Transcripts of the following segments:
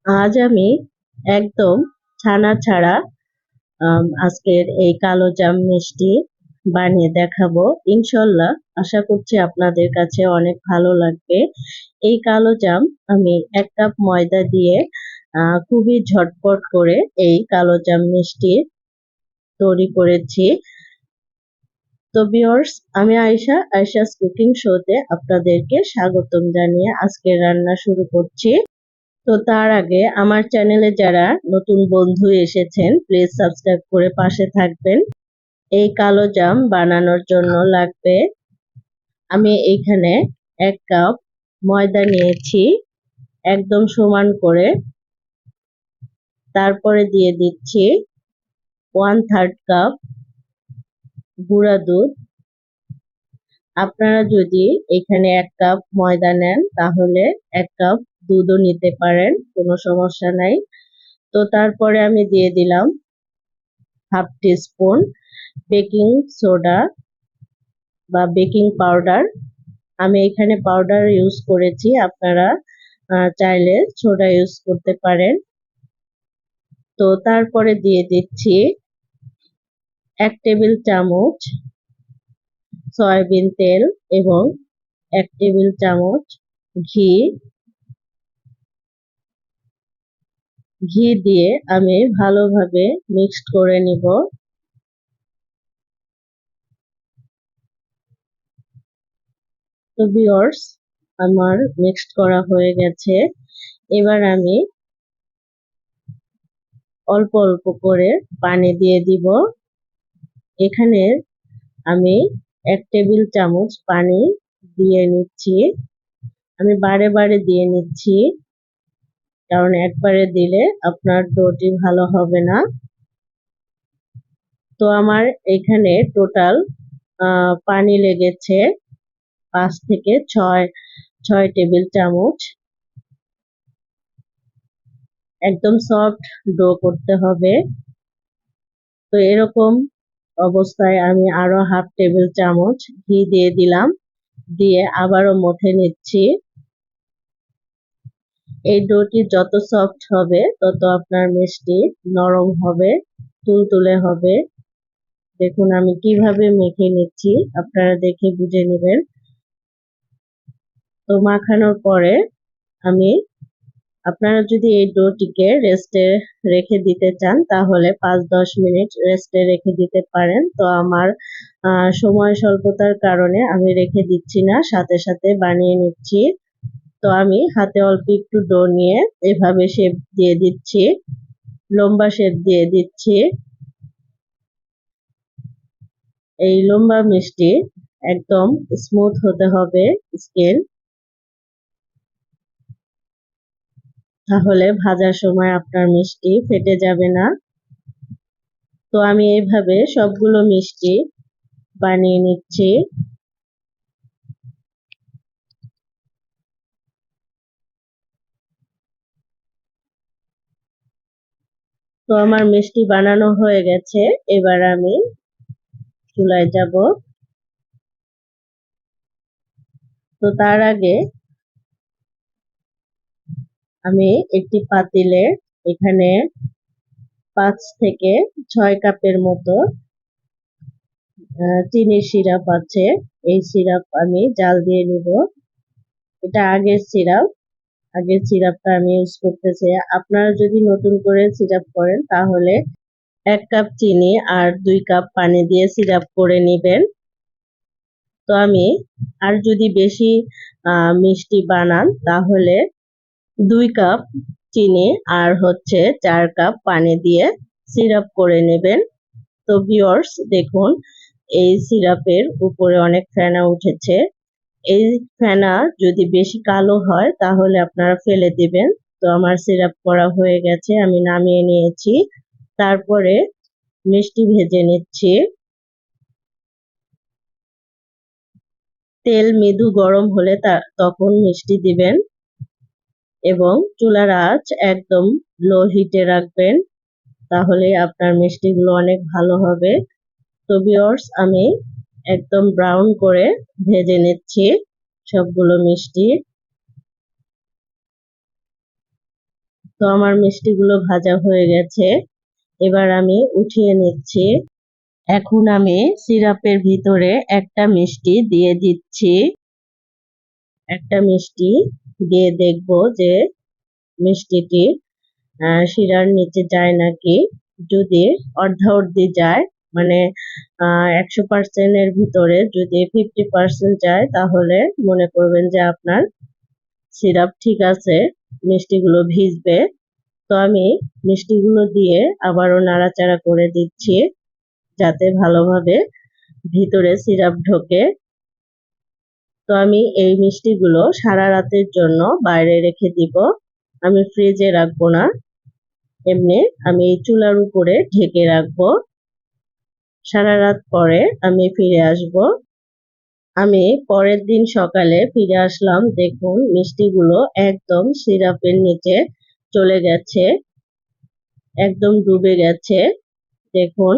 আজ আমি একদম ছানা ছাড়া আজকের এই কালো জাম মিষ্টি বানিয়ে দেখাবো। ইনশাল্লাহ আশা করছি আপনাদের কাছে অনেক ভালো লাগবে। এই কালো জাম আমি 1 কাপ ময়দা দিয়ে খুবই ঝটপট করে এই কালো জাম মিষ্টি তৈরি করেছি। তো ভিউয়ার্স, আমি আয়েশাস কুকিং শোতে আপনাদেরকে স্বাগতম জানিয়ে আজকের রান্না শুরু করছি। তো তার আগে আমার চ্যানেলে যারা নতুন বন্ধু এসেছেন প্লিজ সাবস্ক্রাইব করে পাশে থাকবেন। এই কালো জাম বানানোর জন্য লাগবে, আমি এইখানে 1 কাপ ময়দা নিয়েছি একদম সমান করে। তারপরে দিয়ে দিচ্ছি 1/3 কাপ গুঁড়া দুধ। আপনারা যদি এখানে 1 কাপ ময়দা নেন তাহলে 1 কাপ দুধও নিতে পারেন, কোনো সমস্যা নাই। তো তারপরে আমি দিয়ে দিলাম 1/2 টিস্পুন বেকিং সোডা বা বেকিং পাউডার। আমি এখানে পাউডার ইউজ করেছি, আপনারা চাইলে সোডা ইউজ করতে পারেন। তো তারপরে দিয়ে দিচ্ছি 1 টেবিল চামচ সয়াবিন তেল এবং 1 টেবিল চামচ ঘি। ঘি দিয়ে আমি ভালোভাবে মিক্সড করে নিব। তো ভিউয়ার্স, আমার মিক্সড করা হয়ে গেছে। এবার আমি অল্প অল্প করে পানি দিয়ে দিব। এখানে আমি 1 টেবিল চামচ পানি দিয়ে নিচ্ছি। আমি বারে বারে দিয়ে নিচ্ছি, কারণ একবারে দিলে আপনার ডোটি ভালো হবে না। তো আমার এখানে টোটাল পানি লেগেছে 5 থেকে 6 টেবিল চামচ। একদম সফট ডো করতে হবে। তো এরকম অবস্থায় আমি আরো 1/2 টেবিল চামচ ঘি দিয়ে দিলাম, দিয়ে আবারও মথে নিচ্ছি। এই ডোটি যত সফট হবে তত আপনার মিষ্টি নরম হবে, তুলতুলে হবে। দেখুন আমি কিভাবে মেখে নিচ্ছি, আপনারা দেখে বুঝে নেবেন। তো মাখানোর পরে আমি, আপনারা যদি এই ডোটিকে রেস্টে রেখে দিতে চান তাহলে 5-10 মিনিট রেস্টে রেখে দিতে পারেন। তো আমার সময় স্বল্পতার কারণে আমি রেখে দিচ্ছি না, সাথে সাথে বানিয়ে নিচ্ছি। তো আমি হাতে অল্প একটু ডো নিয়ে এভাবে শেপ দিয়ে দিচ্ছি, লম্বা শেপ দিয়ে দিচ্ছি। এই লম্বা মিষ্টি একদম স্মুথ হতে হবে স্কিন, তাহলে ভাজার সময় আপনার মিষ্টি ফেটে যাবে না। তো আমি এইভাবে সবগুলো মিষ্টি বানিয়ে নিচ্ছি। তো আমার মিষ্টি বানানো হয়ে গেছে, এবার আমি চুলায় যাব। তো তার আগে আমি একটি পাতিলে এখানে 5 থেকে 6 কাপের মতো চিনির সিরাপ আছে। এই সিরাপ আমি জাল দিয়ে নিব। এটা আগের সিরাপটা আমি ইউজ করতেছি। আপনারা যদি নতুন করে সিরাপ করেন তাহলে 1 কাপ চিনি আর 2 কাপ পানি দিয়ে সিরাপ করে নেবেন। তো আমি আর যদি বেশি মিষ্টি বানান তাহলে 2 কাপ চিনি আর 4 কাপ পানি দিয়ে সিরাপ করে নেবেন। তো ভিউয়ার্স দেখুন, এই সিরাপের উপরে অনেক ফেনা উঠেছে। এই ফেনা যদি বেশি কালো হয় তাহলে আপনারা ফেলে দিবেন। তো আমার সিরাপ করা হয়ে গেছে, আমি নামিয়ে নিয়েছি। তারপরে মিষ্টি ভেজে নিচ্ছি। তেল মৃদু গরম হলে তখন মিষ্টি দিবেন এবং চুলার আঁচ একদম লো হিটে রাখবেন, তাহলে আপনার মিষ্টিগুলো অনেক ভালো হবে। তো ভিউয়ার্স, আমি একদম ব্রাউন করে ভেজে নিচ্ছি সবগুলো মিষ্টি। তো আমার মিষ্টিগুলো ভাজা হয়ে গেছে, এবার আমি উঠিয়ে নিচ্ছি। এখন আমি সিরাপের ভিতরে একটা মিষ্টি দিয়ে দিচ্ছি। একটা মিষ্টি দিয়ে দেখব যে মিষ্টিটি শিরার নিচে যায় নাকি। যদি অর্ধাঅর্ধি যায়, মানে 100% এর ভিতরে যদি 50% যায়, তাহলে মনে করবেন যে আপনার সিরাপ ঠিক আছে, মিষ্টিগুলো ভিজবে। তো আমি মিষ্টিগুলো দিয়ে আবারও নাড়াচাড়া করে দিচ্ছি, যাতে ভালোভাবে ভিতরে সিরাপ ঢোকে। তো আমি এই মিষ্টিগুলো সারা রাতের জন্য বাইরে রেখে দিব, আমি ফ্রিজে রাখবো না, এমনি আমি চুলার উপরে ঢেকে রাখবো। সারা রাত পরে আমি ফিরে আসব। আমি পরের দিন সকালে ফিরে আসলাম, দেখুন মিষ্টিগুলো একদম সিরাপের নিচে চলে গেছে, একদম ডুবে গেছে। দেখুন,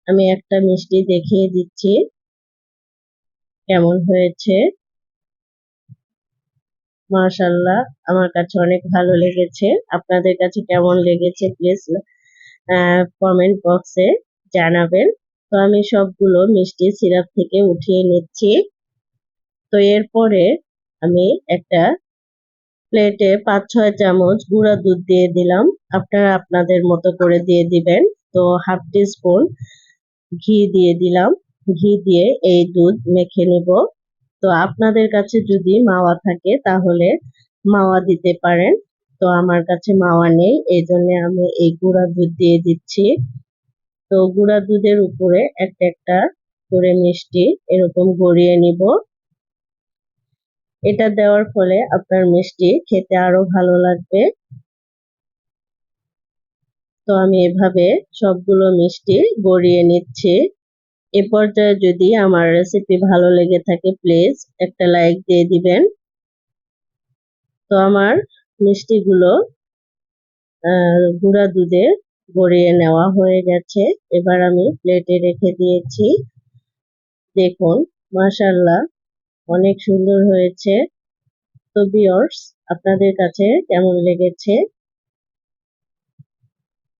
আমি একটা মিষ্টি দেখিয়ে দিচ্ছি কেমন হয়েছে। মাশাআল্লাহ, আমার কাছে অনেক ভালো লেগেছে। আপনাদের কাছে কেমন লেগেছে প্লিজ কমেন্ট বক্সে জানাবেন। তো আমি সবগুলো মিষ্টি সিরাপ থেকে উঠিয়ে নিচ্ছি। তো এরপরে আমি একটা প্লেটে 5-6 চামচ গুঁড়া দুধ দিয়ে দিলাম, আপনারা আপনাদের মতো করে দিয়ে দিবেন। তো হাফ টি স্পুন ঘি দিয়ে দিলাম, ঘি দিয়ে এই দুধ মেখে নেব। তো আপনাদের কাছে যদি মাওয়া থাকে তাহলে মাওয়া দিতে পারেন, তো আমার কাছে মাওয়া নেই, এই জন্য আমি এই গুঁড়া দুধ দিয়ে দিচ্ছি। তো গুঁড়া দুধের উপরে একটা একটা করে মিষ্টি এরকম গড়িয়ে নিব। এটা দেওয়ার ফলে আপনার মিষ্টি খেতে আরো ভালো লাগবে। তো আমি এভাবে সবগুলো মিষ্টি গড়িয়ে নিচ্ছি। এ পর্যায়ে যদি আমার রেসিপি ভালো লেগে থাকে প্লিজ একটা লাইক দিয়ে দিবেন। তো আমার মিষ্টিগুলো গুঁড়া দুধে গড়িয়ে নেওয়া হয়ে গেছে, এবার আমি প্লেটে রেখে দিয়েছি। দেখুন, মাশাআল্লাহ, অনেক সুন্দর হয়েছে। তো ভিউয়ার্স, আপনাদের কাছে কেমন লেগেছে?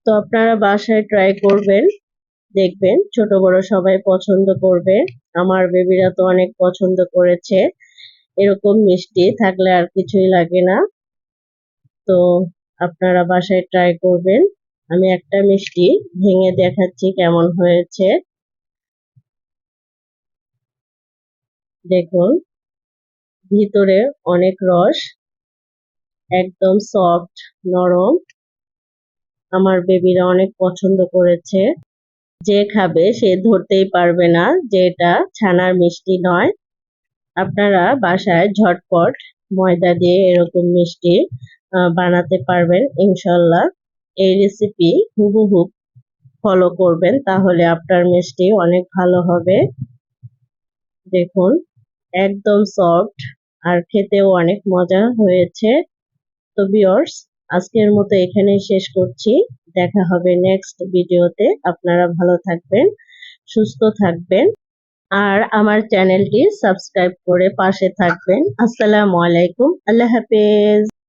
তো আপনারা বাসায় ট্রাই করবেন, দেখবেন ছোট বড় সবাই পছন্দ করবে। আমার বেবিরা তো অনেক পছন্দ করেছে, এরকম মিষ্টি থাকলে আর কিছুই লাগে না। তো আপনারা বাসায় ট্রাই করবেন। আমি একটা মিষ্টি ভেঙে দেখাচ্ছি কেমন হয়েছে। দেখুন, ভিতরে অনেক রস, একদম সফট, নরম। আমার বেবিরা অনেক পছন্দ করেছে। যে খাবে সে ধরতেই পারবে না যে এটা ছানার মিষ্টি নয়। আপনারা বাসায় ঝটপট ময়দা দিয়ে এরকম মিষ্টি বানাতে পারবেন ইনশাল্লাহ। এই রেসিপি হুবহু ফলো করবেন, তাহলে আপনার মিষ্টি অনেক ভালো হবে। দেখুন, একদম সফট আর খেতেও অনেক মজা হয়েছে। তো ভিউয়ার্স, আজকের মতো এখানেই শেষ করছি। দেখা হবে নেক্সট ভিডিওতে। আপনারা ভালো থাকবেন, সুস্থ থাকবেন, আর আমার চ্যানেলটি সাবস্ক্রাইব করে পাশে থাকবেন। আসসালামু আলাইকুম, আল্লাহ হাফেজ।